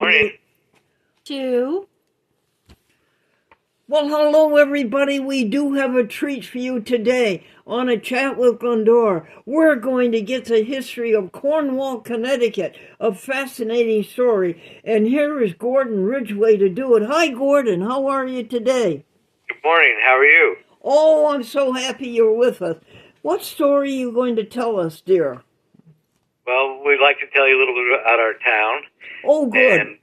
Morning. Two. Well, hello, everybody. We do have a treat for you today on A Chat with Glendora. We're going to get the history of Cornwall, Connecticut, a fascinating story. And here is Gordon Ridgway to do it. Hi, Gordon. How are you today? Good morning. How are you? Oh, I'm so happy you're with us. What story are you going to tell us, dear? Well, we'd like to tell you a little bit about our town Oh, good. and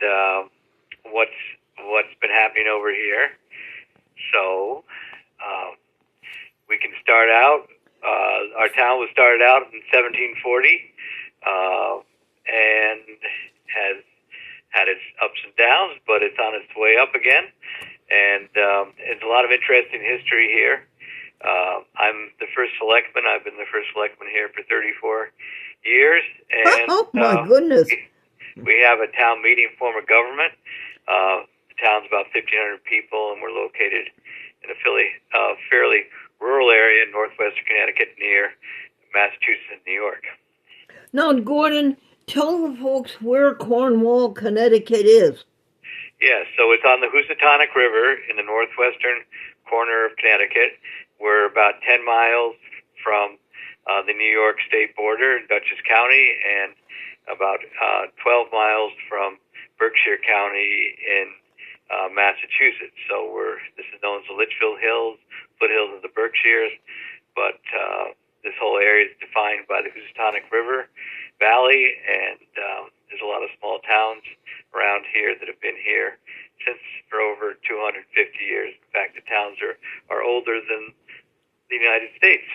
what's been happening over here. So we can start out. Our town was started out in 1740 and has had its ups and downs, but it's on its way up again. And it's a lot of interesting history here. I'm the first selectman. I've been the first selectman here for 34 years. And Oh, my goodness. we have a town meeting form of government. The town's about 1,500 people, and we're located in a fairly rural area in northwestern Connecticut near Massachusetts and New York. Now, Gordon, tell the folks where Cornwall, Connecticut is. Yes, so it's on the Housatonic River in the northwestern corner of Connecticut. We're about 10 miles from the New York state border in Dutchess County and about 12 miles from Berkshire County in Massachusetts. So this is known as the Litchfield Hills, foothills of the Berkshires, but this whole area is defined by the Housatonic River Valley, and there's a lot of small towns around here that have been here since for over 250 years. In fact, the towns are older than the United States.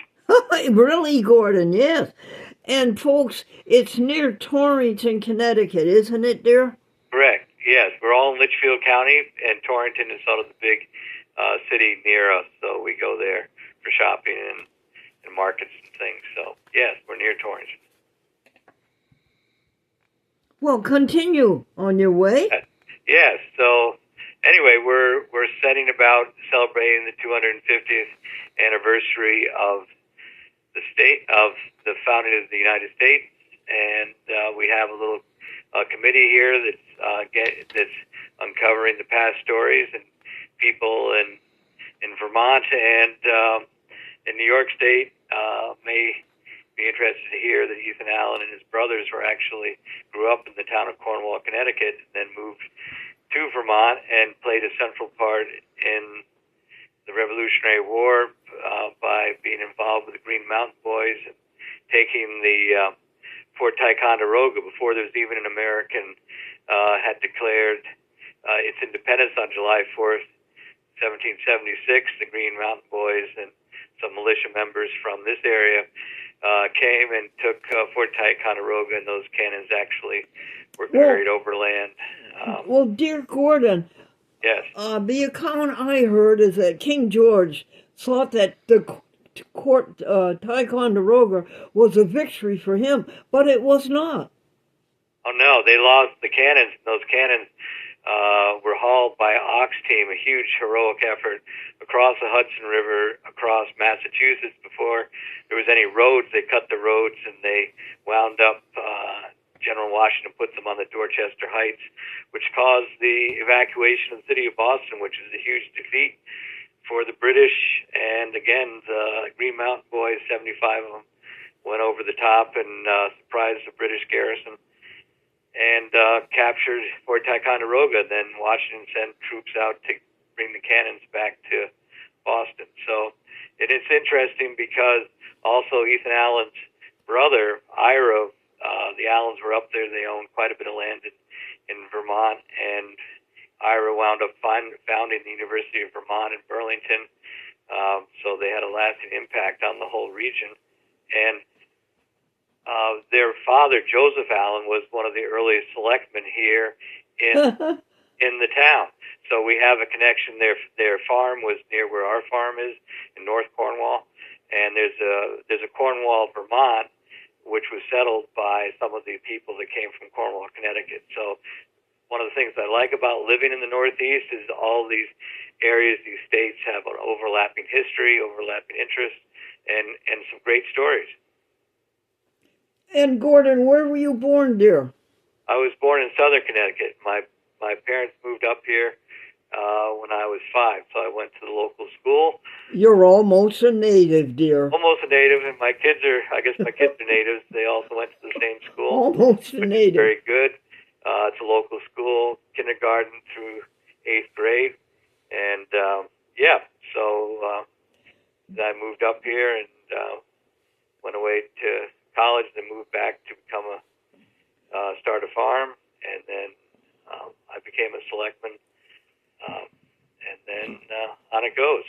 Really, Gordon, yes. And folks, it's near Torrington, Connecticut, isn't it, dear? Correct. Yes, we're all in Litchfield County, and Torrington is sort of the big city near us, so we go there for shopping and markets and things. So, yes, we're near Torrington. Well, continue on your way. Yes. So, anyway, we're setting about celebrating the 250th anniversary of the founding of the United States, and we have a little committee here that's uncovering the past stories, and people in Vermont and in New York State may be interested to hear that Ethan Allen and his brothers grew up in the town of Cornwall, Connecticut, and then moved to Vermont and played a central part in the Revolutionary War by being involved with the Green Mountain Boys and taking the Fort Ticonderoga before there was even an American had declared its independence on July 4th, 1776. The Green Mountain Boys and some militia members from this area came and took Fort Ticonderoga, and those cannons actually were carried overland. Well, dear Gordon, Yes. The account I heard is that King George thought that the Fort Ticonderoga was a victory for him, but it was not. Oh, no, they lost the cannons. Those cannons were hauled by an ox team, a huge heroic effort across the Hudson River, across Massachusetts. Before there was any roads, they cut the roads, and they wound up, General Washington put them on the Dorchester Heights, which caused the evacuation of the city of Boston, which is a huge defeat for the British. And again, the Green Mountain Boys, 75 of them, went over the top and surprised the British garrison and captured Fort Ticonderoga. Then Washington sent troops out to bring the cannons back to Boston. So it's interesting because also Ethan Allen's brother, Ira, the Allens were up there. They owned quite a bit of land in Vermont, and Ira wound up founding the University of Vermont in Burlington. So they had a lasting impact on the whole region. And their father, Joseph Allen, was one of the earliest selectmen here in the town. So we have a connection. Their farm was near where our farm is in North Cornwall, and there's a Cornwall, Vermont, which was settled by some of the people that came from Cornwall, Connecticut. So one of the things I like about living in the Northeast is all these areas, these states have an overlapping history, overlapping interests, and some great stories. And Gordon, where were you born, dear? I was born in Southern Connecticut. My parents moved up here when I was 5, so I went to the local school. You're almost a native, dear. Almost a native, and my kids are, I guess my kids are natives. They also went to the same school. Almost a Which is native. very good. It's a local school, kindergarten through 8th grade. And, so I moved up here and went away to college, then moved back to become start a farm, and then I became a selectman, and then on it goes.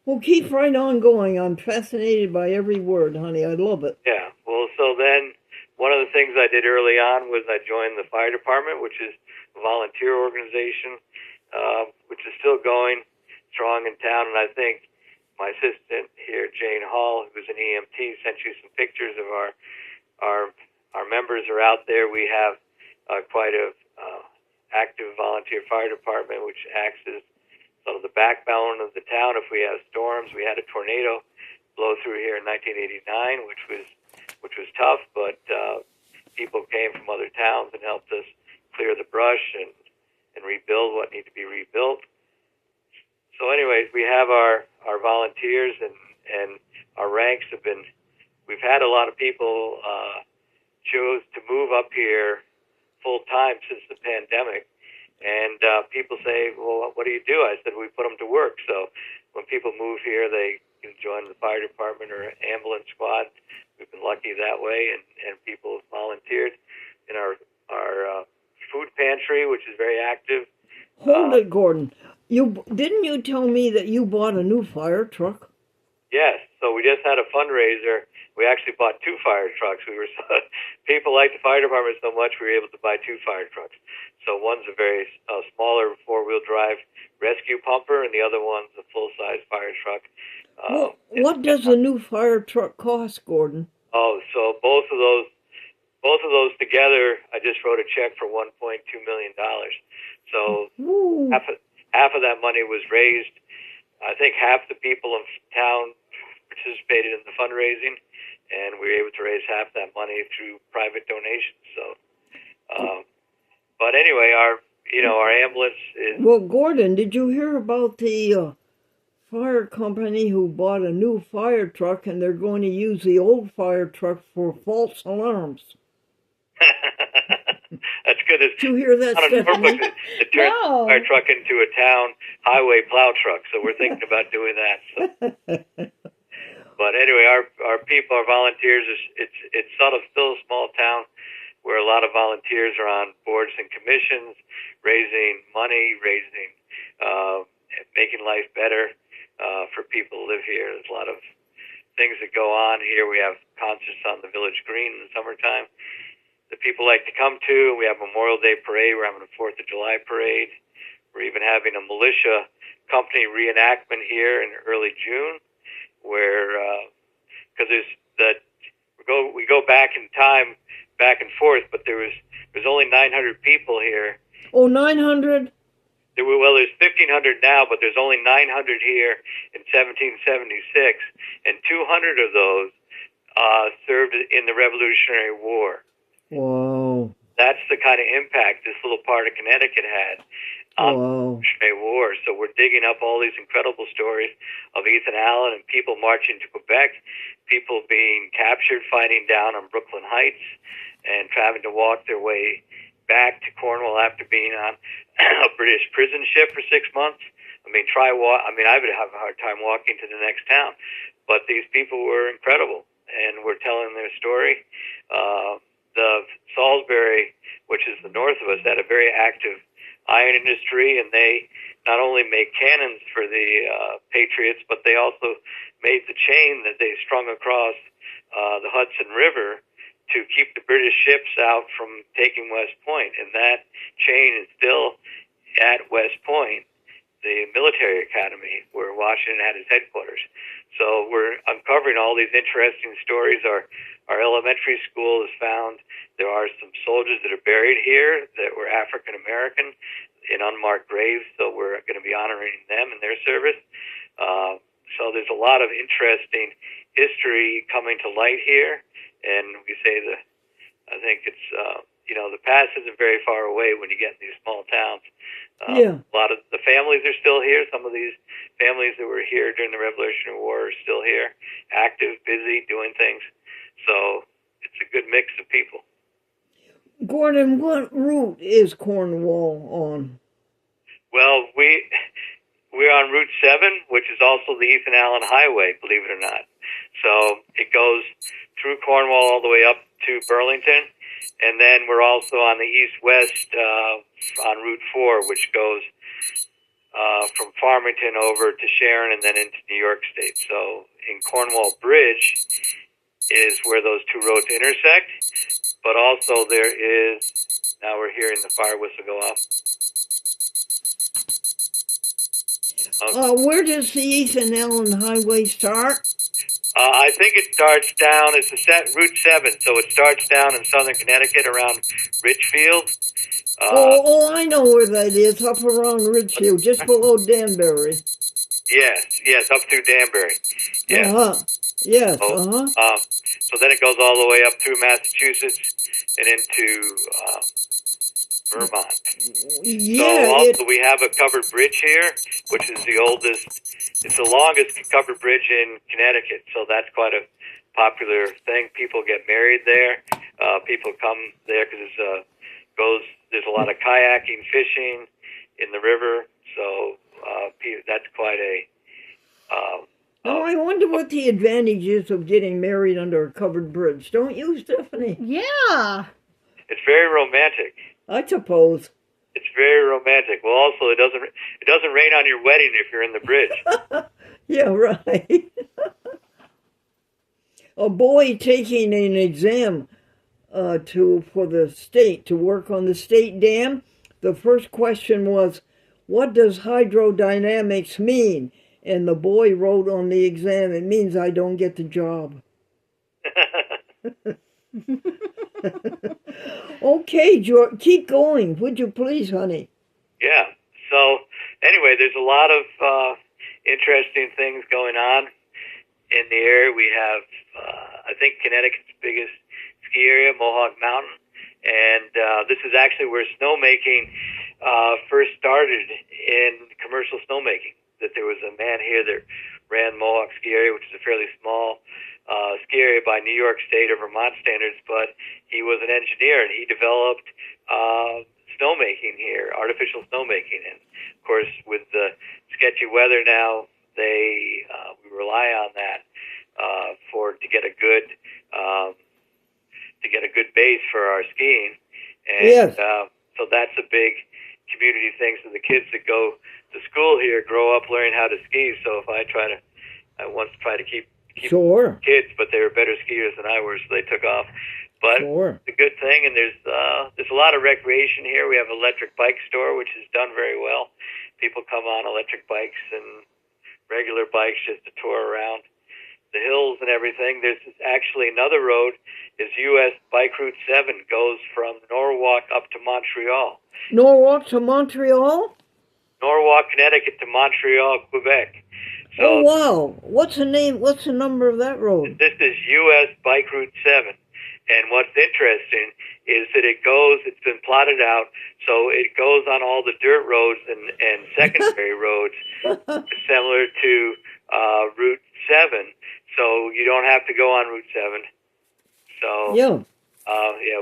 Well, keep right on going. I'm fascinated by every word, honey. I love it. Yeah. Well, so then one of the things I did early on was I joined the fire department, which is a volunteer organization, which is still going strong in town. And I think my assistant here, Jane Hall, who's an EMT, sent you some pictures of our members are out there. We have quite a active volunteer fire department, which acts as sort of the backbone of the town. If we have storms, we had a tornado blow through here in 1989, which was tough, but people came from other towns and helped us clear the brush and rebuild what needed to be rebuilt. So anyways, we have our volunteers, and our ranks have been, we've had a lot of people chose to move up here full time since the pandemic. And people say, well, what do you do? I said, we put them to work. So when people move here, they can join the fire department or ambulance squad. We've been lucky that way, and people have volunteered in our food pantry, which is very active. Hold it, Gordon. Didn't you tell me that you bought a new fire truck? Yes. So we just had a fundraiser. We actually bought 2 fire trucks. People like the fire department so much, we were able to buy 2 fire trucks. So one's a very smaller 4-wheel drive rescue pumper, and the other one's a full-size fire truck. Well, what does a new fire truck cost, Gordon? Oh, so both of those together, I just wrote a check for $1.2 million. So Ooh. half of that money was raised. I think half the people in town participated in the fundraising, and we were able to raise half that money through private donations. So, but anyway, our ambulance is. Well, Gordon, did you hear about the fire company who bought a new fire truck, and they're going to use the old fire truck for false alarms? That's good. Did you hear that, Stephanie? To turn the fire truck into a town highway plow truck. So we're thinking about doing that. So. But anyway, our people, our volunteers, it's sort of still a small town where a lot of volunteers are on boards and commissions, raising money, making life better for people who live here. There's a lot of things that go on here. We have concerts on the Village Green in the summertime that people like to come to. We have Memorial Day parade. We're having a 4th of July parade. We're even having a militia company reenactment here in early June, where because we go back in time, back and forth, but there's only 900 people here. Oh, 900? Well, there's 1,500 now, but there's only 900 here in 1776, and 200 of those served in the Revolutionary War. Wow. That's the kind of impact this little part of Connecticut had on the Revolutionary War. So we're digging up all these incredible stories of Ethan Allen and people marching to Quebec, people being captured, fighting down on Brooklyn Heights, and having to walk their way back to Cornwall after being on a British prison ship for 6 months. I would have a hard time walking to the next town. But these people were incredible, and were telling their story. The Salisbury, which is the north of us, had a very active iron industry, and they not only made cannons for the Patriots, but they also made the chain that they strung across the Hudson River to keep the British ships out from taking West Point. And that chain is still at West Point, the military academy where Washington had his headquarters. So we're uncovering all these interesting stories. Our elementary school has found there are some soldiers that are buried here that were African American in unmarked graves, so we're going to be honoring them and their service. So there's a lot of interesting history coming to light here, and we say that I think it's the past isn't very far away when you get in these small towns. Yeah. A lot of the families are still here. Some of these families that were here during the Revolutionary War are still here, active, busy, doing things. So it's a good mix of people. Gordon, what route is Cornwall on? Well, we're on Route 7, which is also the Ethan Allen Highway, believe it or not. So it goes through Cornwall all the way up to Burlington. And then we're also on the east-west on Route 4, which goes from Farmington over to Sharon and then into New York State. So in Cornwall Bridge is where those two roads intersect. But also there is, now we're hearing the fire whistle go off. Where does the Ethan Allen Highway start? I think it starts down, it's Route 7, so it starts down in southern Connecticut around Ridgefield. I know where that is, up around Ridgefield, just below Danbury. Yes, up through Danbury. Yeah. Yes, So then it goes all the way up through Massachusetts and into Vermont. Yeah. So also we have a covered bridge here, which is the longest covered bridge in Connecticut. So that's quite a popular thing. People get married there. People come there because there's a lot of kayaking, fishing in the river. So that's quite a... I wonder what the advantage is of getting married under a covered bridge. Don't you, Stephanie? Yeah. It's very romantic. I suppose. It's very romantic. Well, also it doesn't rain on your wedding if you're in the bridge. Yeah, right. A boy taking an exam for the state to work on the state dam. The first question was, "What does hydrodynamics mean?" And the boy wrote on the exam, "It means I don't get the job." Okay, George, keep going, would you please, honey? Yeah. So anyway, there's a lot of interesting things going on in the area. We have, I think, Connecticut's biggest ski area, Mohawk Mountain, and this is actually where snowmaking first started in commercial snowmaking. That there was a man here that ran Mohawk Ski Area, which is a fairly small ski area by New York State or Vermont standards, but he was an engineer and he developed snowmaking here, artificial snowmaking. And of course, with the sketchy weather now, we rely on that to get a good base for our skiing. And yes. So that's a big community thing. So the kids that go to school here grow up learning how to ski. So if I once tried to keep sure. kids, but they were better skiers than I was, so they took off. But sure. It's a good thing, and there's a lot of recreation here. We have an electric bike store, which is done very well. People come on electric bikes and regular bikes just to tour around the hills and everything. There's actually another road, is U.S. Bike Route 7, goes from Norwalk up to Montreal. Norwalk to Montreal? Norwalk, Connecticut to Montreal, Quebec. So, oh, wow. What's the number of that road? This is U.S. Bike Route 7. And what's interesting is that it's been plotted out, so it goes on all the dirt roads and secondary roads, similar to Route 7. So you don't have to go on Route 7. So,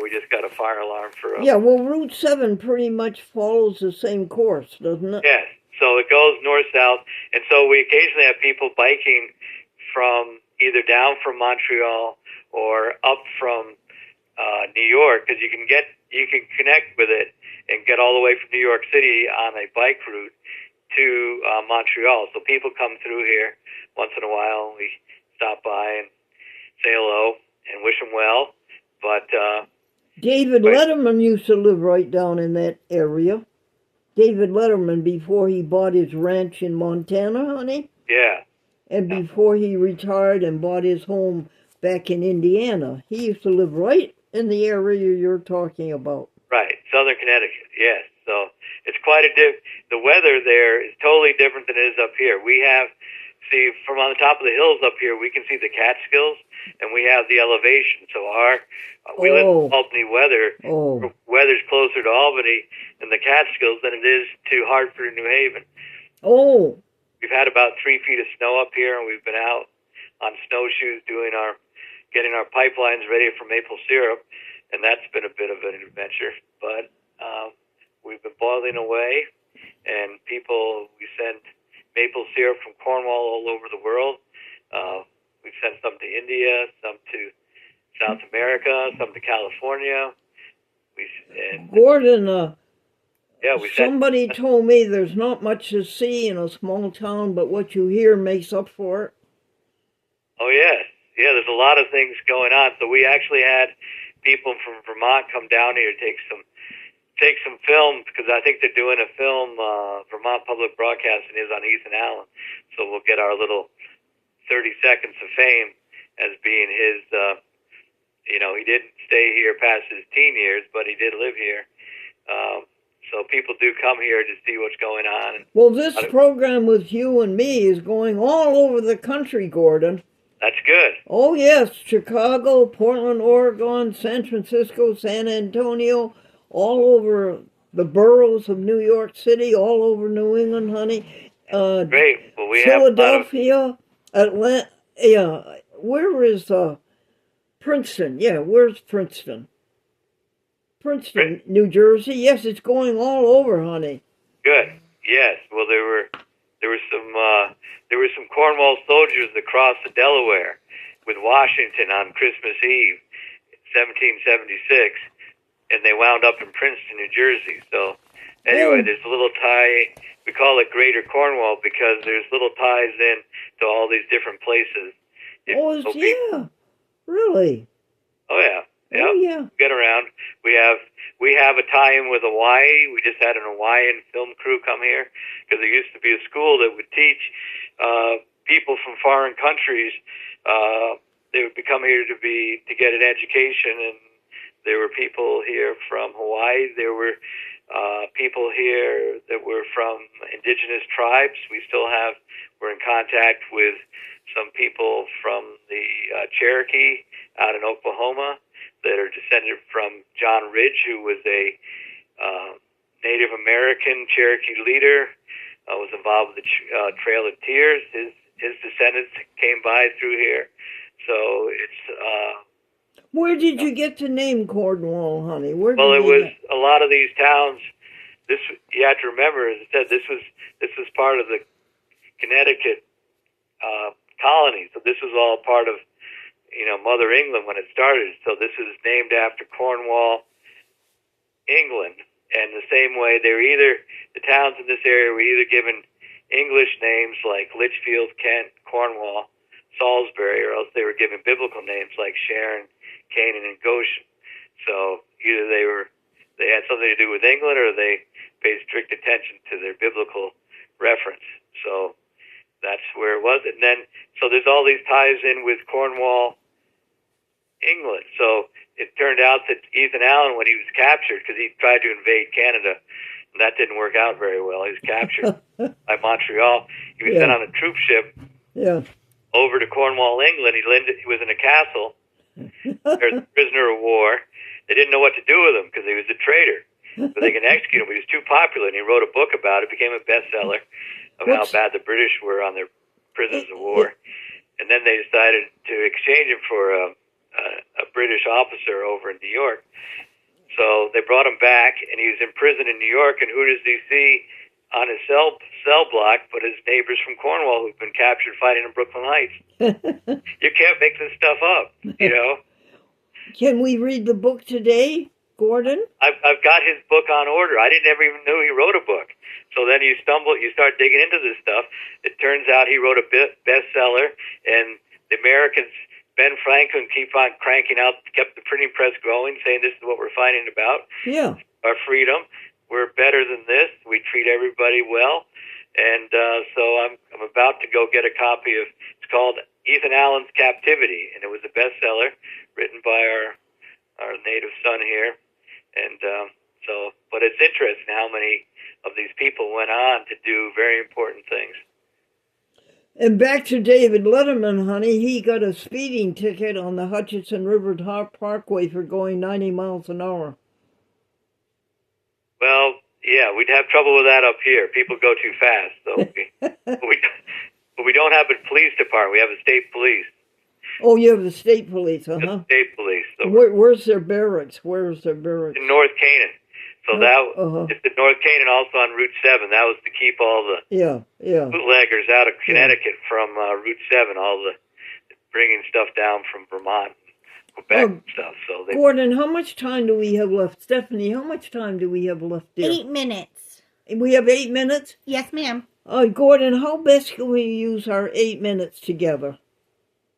we just got a fire alarm for... yeah, well, Route 7 pretty much follows the same course, doesn't it? Yes. So it goes north-south, and so we occasionally have people biking from either down from Montreal or up from New York, because you can connect with it and get all the way from New York City on a bike route to Montreal. So people come through here once in a while. We stop by and say hello and wish them well. But David Letterman used to live right down in that area. David Letterman, before he bought his ranch in Montana, honey. Yeah. And before he retired and bought his home back in Indiana. He used to live right in the area you're talking about. Right, southern Connecticut, yes. So it's quite the weather there is totally different than it is up here. We have see, from on the top of the hills up here, we can see the Catskills, and we have the elevation. So we live in Albany weather. Oh. Weather's closer to Albany in the Catskills than it is to Hartford and New Haven. Oh. We've had about 3 feet of snow up here, and we've been out on snowshoes getting our pipelines ready for maple syrup, and that's been a bit of an adventure. But we've been boiling away, and we send maple syrup from Cornwall all over the world. We've sent some to India, some to South America, some to California. Gordon, we somebody told me there's not much to see in a small town, but what you hear makes up for it. Oh, yes. Yeah, there's a lot of things going on. So we actually had people from Vermont come down here to take some film, because I think they're doing a film, Vermont Public Broadcasting is on Ethan Allen. So we'll get our little 30 seconds of fame as being his, he didn't stay here past his teen years, but he did live here. So people do come here to see what's going on. Well, this program with you and me is going all over the country, Gordon. That's good. Oh, yes. Chicago, Portland, Oregon, San Francisco, San Antonio, all over the boroughs of New York City, all over New England, honey. Great. Well, we Philadelphia, Atlanta. Yeah. Where is Princeton? Yeah, where's Princeton? Princeton, New Jersey. Yes, it's going all over, honey. Good. Yes. Well, there were some Cornwall soldiers that crossed the Delaware with Washington on Christmas Eve, 1776, and they wound up in Princeton, New Jersey. So anyway, there's a little tie. We call it Greater Cornwall because there's little ties in to all these different places. Really? Oh yeah. Yep. Oh yeah. Get around. We have a tie-in with Hawaii. We just had an Hawaiian film crew come here because there used to be a school that would teach people from foreign countries. They would come here to get an education, and there were people here from Hawaii. There were people here that were from indigenous tribes. We're in contact with some people from the Cherokee out in Oklahoma that are descended from John Ridge, who was a Native American Cherokee leader, was involved with the Trail of Tears. His descendants came by through here. So it's... Where did you get to name Cornwall, honey? It was a lot of these towns. You have to remember, as I said, this was part of the Connecticut colony. So this was all part of Mother England when it started. So this is named after Cornwall, England. And the same way, the towns in this area were either given English names like Litchfield, Kent, Cornwall, Salisbury, or else they were given biblical names like Sharon, Canaan, and Goshen. So either they had something to do with England, or they paid strict attention to their biblical reference. So that's where it was. And then, so there's all these ties in with Cornwall, England. So it turned out that Ethan Allen, when he was captured, because he tried to invade Canada, and that didn't work out very well. He was captured by Montreal. He was sent on a troop ship over to Cornwall, England. He was in a castle. There's a prisoner of war. They didn't know what to do with him because he was a traitor. But they can execute him. But he was too popular, and he wrote a book about it. It became a bestseller of how bad the British were on their prisoners of war. And then they decided to exchange him for a British officer over in New York. So they brought him back, and he was in prison in New York. And who does he see on his cell block but his neighbors from Cornwall who've been captured fighting in Brooklyn Heights? You can't make this stuff up, Can we read the book today, Gordon? I've got his book on order. I didn't ever even know he wrote a book. So then you start digging into this stuff. It turns out he wrote a bestseller, and the Americans, Ben Franklin, keep on cranking out, kept the printing press going, saying this is what we're fighting about. Yeah. Our freedom. We're better than this. We treat everybody well. And so I'm about to go get a copy of, it's called Ethan Allen's Captivity, and it was a bestseller written by our native son here. And but it's interesting how many of these people went on to do very important things. And back to David Letterman, honey. He got a speeding ticket on the Hutchinson River Parkway for going 90 miles an hour. Well, yeah, we'd have trouble with that up here. People go too fast, so but we don't have a police department. We have a state police. Oh, you have the state police, uh-huh. State police. So Where's their barracks? Where's their barracks? in North Canaan. So it's in North Canaan, also on Route 7. That was to keep all the bootleggers out of Connecticut from Route 7, all the bringing stuff down from Vermont, Quebec and stuff. So Gordon, how much time do we have left? Stephanie, how much time do we have left, dear? 8 minutes. We have 8 minutes? Yes, ma'am. Gordon, how best can we use our 8 minutes together?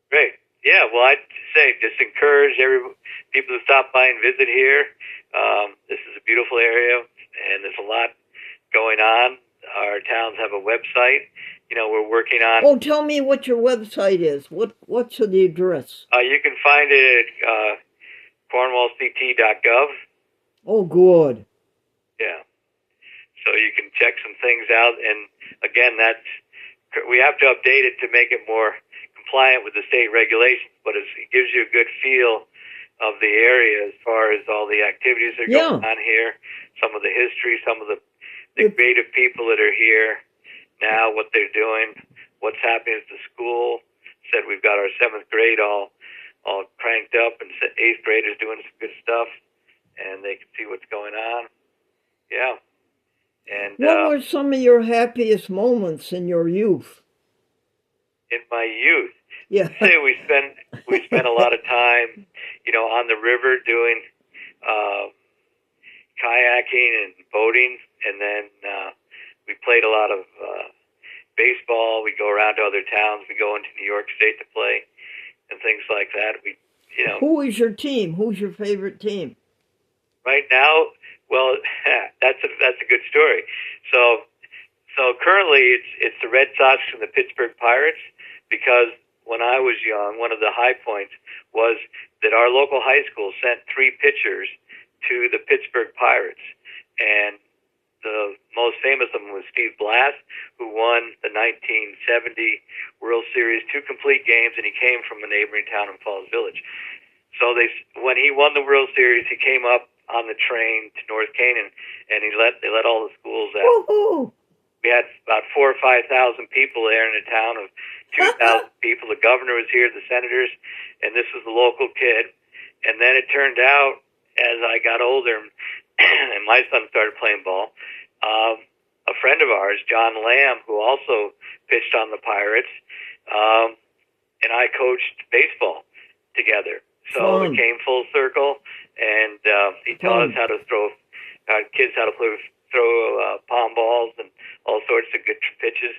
Great. Yeah, well, I'd say just encourage people to stop by and visit here. This is a beautiful area, and there's a lot going on. Our towns have a website. We're working on... Oh, tell me what your website is. What's the address? You can find it at cornwallct.gov. Oh, good. Yeah. So you can check some things out, and again, we have to update it to make it more compliant with the state regulations, but it gives you a good feel of the area as far as all the activities that are going on here, some of the history, some of the creative people that are here now, what they're doing, what's happening at the school. Said we've got our 7th grade all cranked up, and 8th graders doing some good stuff, and they can see what's going on. Yeah. And what were some of your happiest moments in your youth? In my youth, yeah, we spent a lot of time, on the river doing kayaking and boating, and then we played a lot of baseball. We go around to other towns. We go into New York State to play and things like that. Who is your team? Who's your favorite team? Right now, well, that's a good story. So currently it's the Red Sox and the Pittsburgh Pirates, because when I was young, one of the high points was that our local high school sent 3 pitchers to the Pittsburgh Pirates, and the most famous of them was Steve Blass, who won the 1970 World Series, 2 complete games, and he came from a neighboring town in Falls Village. So when he won the World Series, he came up on the train to North Canaan, and they let all the schools out. Woo-hoo! We had about 4,000 or 5,000 people there in a town of 2,000 people. The governor was here, the senators, and this was the local kid. And then it turned out, as I got older and my son started playing ball, a friend of ours, John Lamb, who also pitched on the Pirates, and I coached baseball together. So it came full circle, and he taught us how to throw palm balls and all sorts of good pitches.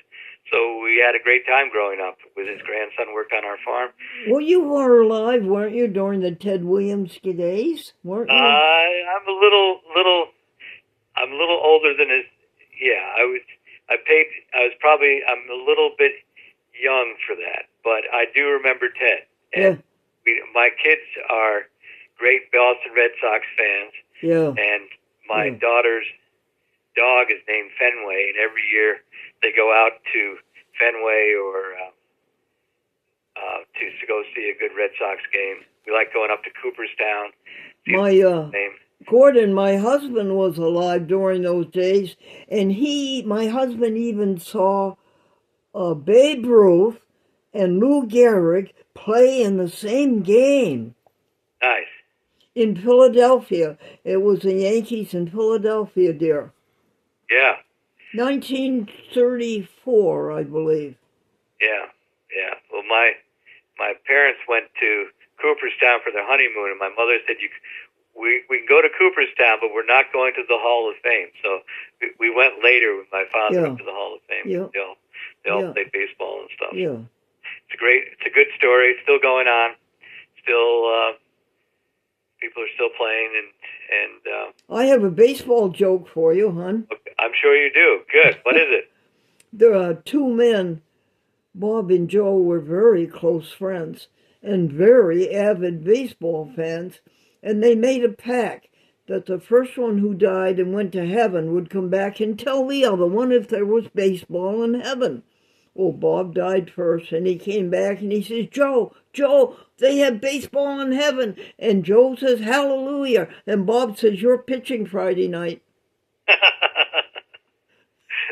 So we had a great time growing up with his grandson, worked on our farm. Well, you were alive, weren't you, during the Ted Williams days? Weren't you? I'm a little older than his. Yeah, I'm a little bit young for that, but I do remember Ted. And my kids are great Boston Red Sox fans. Yeah. And my daughter's dog is named Fenway, and every year they go out to Fenway or to go see a good Red Sox game. We like going up to Cooperstown. Gordon, my husband was alive during those days, and my husband even saw Babe Ruth and Lou Gehrig play in the same game. Nice. In Philadelphia. It was the Yankees in Philadelphia, dear. Yeah. 1934, I believe. Yeah. Well, my parents went to Cooperstown for their honeymoon, and my mother said, we can go to Cooperstown, but we're not going to the Hall of Fame. So we went later when my father went to the Hall of Fame. Yeah. They all played baseball and stuff. Yeah. It's a good story. It's still going on. Still, people are still playing, and I have a baseball joke for you, hon. I'm sure you do. Good. What is it? There are 2 men. Bob and Joe were very close friends and very avid baseball fans, and they made a pact that the first one who died and went to heaven would come back and tell the other one if there was baseball in heaven. Well, Bob died first, and he came back and he says, Joe, they have baseball in heaven. And Joe says, hallelujah. And Bob says, you're pitching Friday night.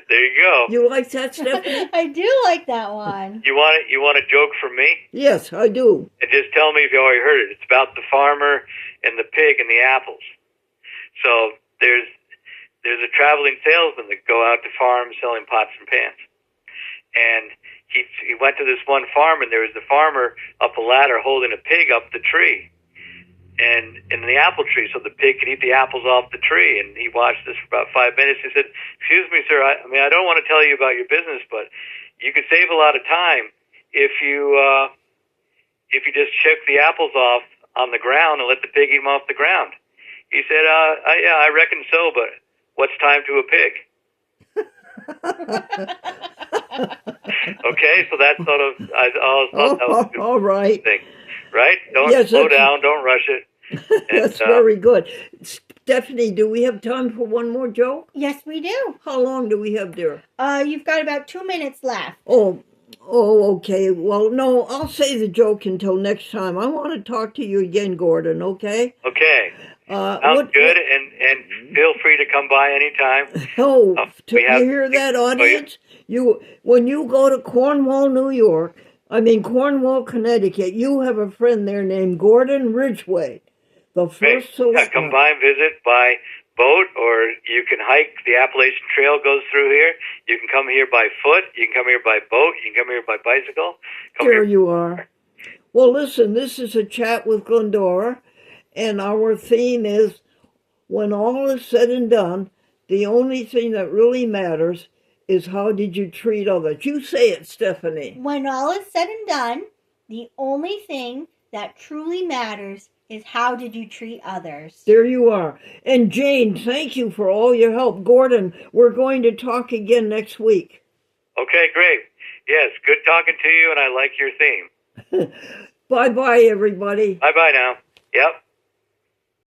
There you go. You like that, Stephanie? I do like that one. You want a joke from me? Yes, I do. And just tell me if you already heard it. It's about the farmer and the pig and the apples. So there's a traveling salesman that go out to farms selling pots and pans. And he went to this one farm, and there was the farmer up a ladder holding a pig up the tree. And in the apple tree, so the pig could eat the apples off the tree. And he watched this for about 5 minutes. He said, "Excuse me, sir. I mean, I don't want to tell you about your business, but you could save a lot of time if you just check the apples off on the ground and let the pig eat them off the ground." He said, "Yeah, I reckon so. But what's time to a pig?" Okay, so that's sort of I always thought that was a good all right. thing, right? Don't Yes, slow down. Don't rush it. That's very good. Stephanie, do we have time for one more joke? Yes, we do. How long do we have, dear? You've got about 2 minutes left. Oh, okay. Well, no, I'll say the joke until next time. I want to talk to you again, Gordon, okay? Okay. Sounds good, and feel free to come by anytime. Oh, you we have- hear that, audience? When you go to Cornwall, Connecticut, you have a friend there named Gordon Ridgway, the Right. first selectman. Come by and visit by boat, or you can hike. The Appalachian Trail goes through here. You can come here by foot. You can come here by boat. You can come here by bicycle. There you are. Well, listen, this is a chat with Glendora, and our theme is, when all is said and done, the only thing that really matters is how did you treat others. You say it, Stephanie. When all is said and done, the only thing that truly matters is how did you treat others. There you are. And Jane, thank you for all your help. Gordon, we're going to talk again next week. Okay, great. Yes, good talking to you, and I like your theme. Bye-bye, everybody. Bye-bye now. Yep.